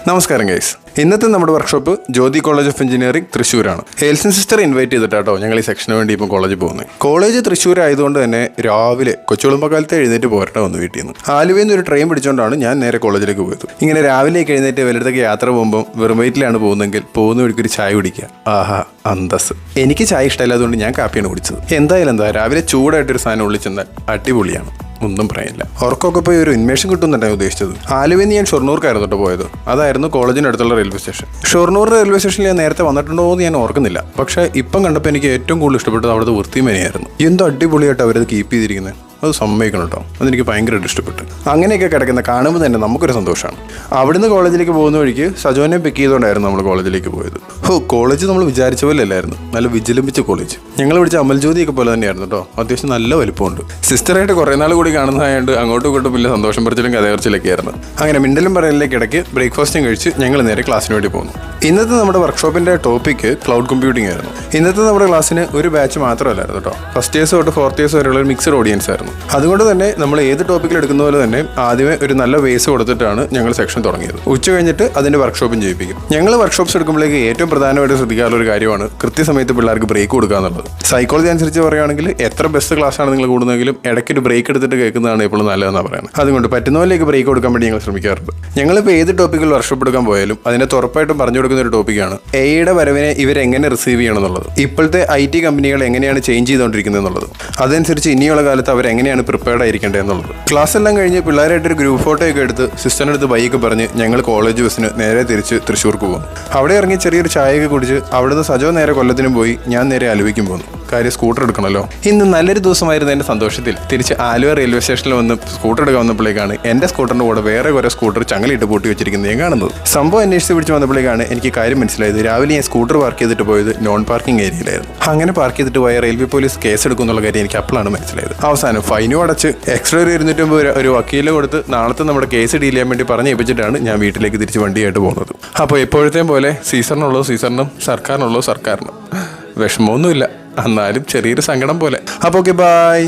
നമസ്കാരം ഗൈസ്. ഇന്നത്തെ നമ്മുടെ workshop Jyothi college of engineering തൃശ്ശൂരാണ്. ഹേൽസൺ സിസ്റ്റർ ഇൻവൈറ്റ് ചെയ്തിട്ടാട്ടോ ഞങ്ങൾ ഈ സെക്ഷന് വേണ്ടി ഇപ്പം കോളേജിൽ പോകുന്നത്. കോളേജ് തൃശ്ശൂർ ആയതുകൊണ്ട് തന്നെ രാവിലെ കൊച്ചുകുളമ്പക്കാലത്ത് എഴുന്നേറ്റ് പോരട്ടെ വന്ന് വീട്ടിൽ നിന്ന്. ആലുവയിൽ നിന്ന് ഒരു ട്രെയിൻ പിടിച്ചുകൊണ്ടാണ് ഞാൻ നേരെ കോളേജിലേക്ക് പോയത്. ഇങ്ങനെ രാവിലേക്ക് എഴുന്നേറ്റ് വലുതൊക്കെ യാത്ര പോകുമ്പോൾ വെറും വയറ്റിലാണ് പോകുന്നതെങ്കിൽ പോകുന്ന വഴിക്ക് ഒരു ചായ കുടിക്കുക. ആഹാ അന്തസ്. എനിക്ക് ചായ ഇഷ്ടമില്ലാത്തതുകൊണ്ട് ഞാൻ കാപ്പിയാണ് കുടിച്ചത്. എന്തായാലും രാവിലെ ചൂടായിട്ടൊരു സാധനം ഉള്ളിൽ ചെന്നാൽ അടിപൊളിയാണ്, ഒന്നും പറയാനില്ല. ഉറക്കമൊക്കെ പോയി ഒരു ഇൻവേഷൻ കിട്ടുമെന്നാണ് ഉദ്ദേശിച്ചത്. ആലുവയിൽ നിന്ന് ഞാൻ ഷൊർണൂർക്കായിരുന്നു കേട്ടോ പോയത്. അതായിരുന്നു കോളേജിന് അടുത്തുള്ള റെയിൽവേ സ്റ്റേഷൻ. ഷൊർണൂർ റെയിൽവേ സ്റ്റേഷനിൽ ഞാൻ നേരത്തെ വന്നിട്ടുണ്ടോ എന്ന് ഞാൻ ഓർക്കുന്നില്ല. പക്ഷേ ഇപ്പം കണ്ടപ്പോൾ എനിക്ക് ഏറ്റവും കൂടുതൽ ഇഷ്ടപ്പെട്ടത് അവിടുത്തെ വൃത്തിമേനയായിരുന്നു. എന്തോ അടിപൊളിയായിട്ട് അവരത് കീപ്പ് ചെയ്തിരിക്കുന്നത്. അത് സമ്മതിക്കണം കേട്ടോ, അതെനിക്ക് ഭയങ്കരമായിട്ട് ഇഷ്ടപ്പെട്ടു. അങ്ങനെയൊക്കെ കിടക്കുന്ന കാണുമ്പോൾ തന്നെ നമുക്കൊരു സന്തോഷമാണ്. അവിടുന്ന് കോളേജിലേക്ക് പോകുന്ന വഴിക്ക് സജോനെ പിക്ക് ചെയ്തുകൊണ്ടായിരുന്നു നമ്മൾ കോളേജിലേക്ക് പോയത്. കോളേജ് നമ്മൾ വിചാരിച്ച പോലെ അല്ലായിരുന്നു, നല്ല വിജിലംബിച്ച കോളേജ്. ഞങ്ങൾ വിളിച്ച അമൽജ്യോതിയൊക്കെ പോലെ തന്നെയായിരുന്നു കേട്ടോ. അത്യാവശ്യം നല്ല വലിപ്പമുണ്ട്. സിസ്റ്ററായിട്ട് കുറേ നാൾ കൂടി കാണുന്നതായതുകൊണ്ട് അങ്ങോട്ടും ഇങ്ങോട്ടും വലിയ സന്തോഷം പറിച്ചിലും കഥകർച്ചിലൊക്കെ ആയിരുന്നു. അങ്ങനെ മിണ്ടലും പറയലിലേക്ക് ഇടയ്ക്ക് ബ്രേക്ക്ഫാസ്റ്റും കഴിച്ച് ഞങ്ങൾ നേരെ ക്ലാസ്സിന് വേണ്ടി പോകുന്നു. ഇന്നത്തെ നമ്മുടെ വർക്ക്ഷോപ്പിൻ്റെ ടോപ്പിക്ക് ക്ലൗഡ് കമ്പ്യൂട്ടിംഗ് ആയിരുന്നു. ഇന്നത്തെ നമ്മുടെ ക്ലാസ്സിന് ഒരു ബാച്ച് മാത്രമല്ലായിരുന്നു കേട്ടോ. ഫസ്റ്റ് ഇയേഴ്സ് തൊട്ട് ഫോർത്ത് ഇയേഴ്സ് വരെയുള്ള ഒരു മിക്സഡ് ഓഡിയൻസ് ആയിരുന്നു. അതുകൊണ്ട് തന്നെ നമ്മൾ ഏത് ടോപ്പിക്കിൽ എടുക്കുന്ന പോലെ തന്നെ ആദ്യമേ ഒരു നല്ല ബേസ് കൊടുത്തിട്ടാണ് ഞങ്ങൾ സെക്ഷൻ തുടങ്ങിയത്. ഉച്ച കഴിഞ്ഞിട്ട് അതിൻ്റെ വർക്ക്ഷോപ്പും ചെയ്യിപ്പിക്കും. ഞങ്ങൾ വർക്ക്ഷോപ്പ്സ് എടുക്കുമ്പോഴേക്ക് ഏറ്റവും പ്രധാനമായിട്ട് ശ്രദ്ധിക്കാനുള്ള ഒരു കാര്യമാണ് കൃത്യസമയത്ത് പിള്ളേർക്ക് ബ്രേക്ക് കൊടുക്കുക എന്നുള്ളത്. സൈക്കോളജി അനുസരിച്ച് പറയുകയാണെങ്കിൽ എത്ര ബെസ്റ്റ് ക്ലാസ്സാണ് നിങ്ങൾ കൂടുന്നതെങ്കിലും ഇടയ്ക്കൊരു ബ്രേക്ക് എടുത്തിട്ട് കേൾക്കുന്നതാണ് എപ്പോഴും നല്ലതെന്നാണ് പറയുന്നത്. അതുകൊണ്ട് പറ്റുന്നതിലേക്ക് ബ്രേക്ക് കൊടുക്കാൻ വേണ്ടി ഞങ്ങൾ ശ്രമിക്കാറുണ്ട്. ഞങ്ങളിപ്പോൾ ഏത് ടോപ്പിക്കിൽ വർക്ക്ഷോപ്പ് എടുക്കാൻ പോയാലും അതിനകത്ത് ഉറപ്പായിട്ടും പറഞ്ഞു കൊടുക്കുന്ന ഒരു ടോപ്പിക്കാണ് എയുടെ വരവിനെ ഇവരെങ്ങനെ റിസീവ് ചെയ്യണം എന്നുള്ളത്. ഇപ്പോഴത്തെ IT കമ്പനികൾ എങ്ങനെയാണ് ചേഞ്ച് ചെയ്തുകൊണ്ടിരിക്കുന്നത് എന്നുള്ളത്. അതനുസരിച്ച് ഇനിയുള്ള കാലത്ത് അവരെങ്ങനെയാണ് പ്രിപ്പയർഡ് ആയിരിക്കേണ്ടത് എന്നുള്ളത്. ക്ലാസ് എല്ലാം കഴിഞ്ഞ് പിള്ളേരായിട്ടൊരു ഗ്രൂപ്പ് ഫോട്ടോ ഒക്കെ എടുത്ത് സിസ്റ്ററിൻ്റെ അടുത്ത് ബൈക്ക് പറഞ്ഞ് ഞങ്ങൾ കോളേജ് ബസ്സിന് നേരെ തിരിച്ച് തൃശ്ശൂർക്ക് പോകും. അവിടെ ഇറങ്ങി ചെറിയൊരു ചായയൊക്കെ കുടിച്ച് അവിടുന്ന് സജോ നേരെ കൊല്ലത്തിനും പോയി ഞാൻ നേരെ ആലുവയ്ക്കും പോകുന്നു. കാര്യം സ്കൂട്ടർ എടുക്കണമല്ലോ. ഇന്ന് നല്ലൊരു ദിവസമായിരുന്നു. എൻ്റെ സന്തോഷത്തിൽ തിരിച്ച് ആലുവ റെയിൽവേ സ്റ്റേഷനിൽ വന്ന് സ്കൂട്ടർ എടുക്കാൻ വന്നപ്പോഴേക്കാണ് എൻ്റെ സ്കൂട്ടറിൻ്റെ കൂടെ വേറെ കുറേ സ്കൂട്ടർ ചങ്ങലിട്ട് പൂട്ടി വെച്ചിരിക്കുന്നത് ഞാൻ കാണുന്നത്. സംഭവം അന്വേഷിച്ച് പിടിച്ച് വന്നപ്പോഴേക്കാണ് എനിക്ക് കാര്യം മനസ്സിലായത്. രാവിലെ ഞാൻ സ്കൂട്ടർ പാർക്ക് ചെയ്തിട്ട് പോയത് നോൺ പാർക്കിംഗ് ഏരിയയിലായിരുന്നു. അങ്ങനെ പാർക്ക് ചെയ്തിട്ട് പോയ റെയിൽവേ പോലീസ് കേസ് എടുക്കുന്നുള്ള കാര്യം എനിക്ക് അപ്പോഴാണ് മനസ്സിലായത്. അവസാനം ഫൈനും അടച്ച് എക്സ്ട്രാ ഒരു 250 ഒരു വക്കീലിനെ കൊടുത്ത് നാളത്തെ നമ്മുടെ കേസ് ഡീൽ ചെയ്യാൻ വേണ്ടി പറഞ്ഞ് ഏൽപ്പിച്ചിട്ടാണ് ഞാൻ വീട്ടിലേക്ക് തിരിച്ച് വണ്ടിയായിട്ട് പോകുന്നത്. അപ്പോൾ എപ്പോഴത്തെയും പോലെ സീസറിനുള്ളത് സീസറിനും സർക്കാരിനുള്ളത് സർക്കാരിനും. വിഷമമൊന്നുമില്ല, എന്നാലും ചെറിയൊരു സങ്കടം പോലെ. അപ്പോൾ ഓക്കെ, ബൈ.